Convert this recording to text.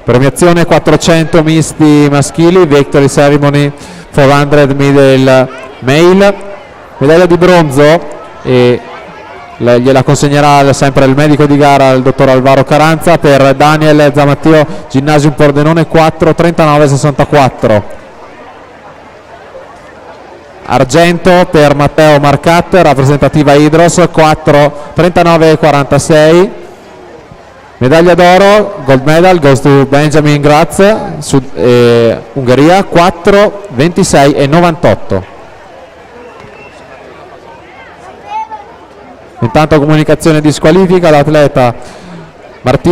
Premiazione 400 misti maschili, Victory Ceremony 400 middle male, medaglia di bronzo e gliela consegnerà sempre il medico di gara, il dottor Alvaro Caranza, per Daniel Zamatteo, Ginnasium Pordenone 4:39:64. Argento per Matteo Marcat, rappresentativa Idros 4:39:46. Medaglia d'oro, gold medal, goes to Benjamin Graz, Ungheria 4:26:98. Intanto comunicazione di squalifica, l'atleta Martino